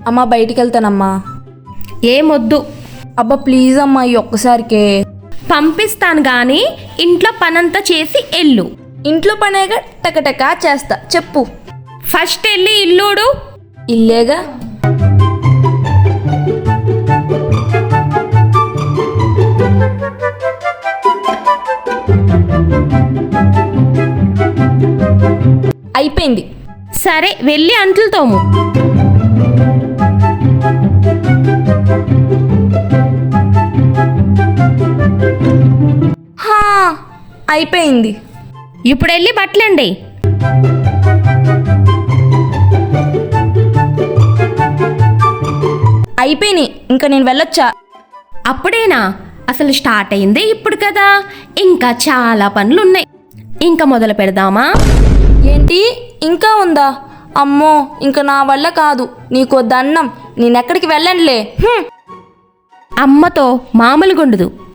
అమ్మా బయటికి వెళ్తానమ్మా. ఏమొద్దు. అబ్బా ప్లీజ్ అమ్మా, ఈ ఒక్కసారికే. పంపిస్తాను గాని ఇంట్లో పనంతా చేసి ఎల్లు. ఇంట్లో పనేగా టకటకా చేస్తా, చెప్పు. ఫస్ట్ వెళ్ళి ఇల్లుడు. ఇల్లేగా. అయిపోయింది. సరే వెళ్ళి అంట్లు తోము. అయిపోయింది. ఇప్పుడు వెళ్ళి బట్టలండి. అయిపోయినాయి, ఇంకా నేను వెళ్ళొచ్చా? అప్పుడేనా? అసలు స్టార్ట్ అయిందే ఇప్పుడు కదా, ఇంకా చాలా పనులున్నాయి. ఇంకా మొదలు పెడదామా? ఏంటి ఇంకా ఉందా? అమ్మో ఇంకా నా వల్ల కాదు. నీకో దండం, నేనెక్కడికి వెళ్ళనులే. అమ్మతో మామూలుగుండదు.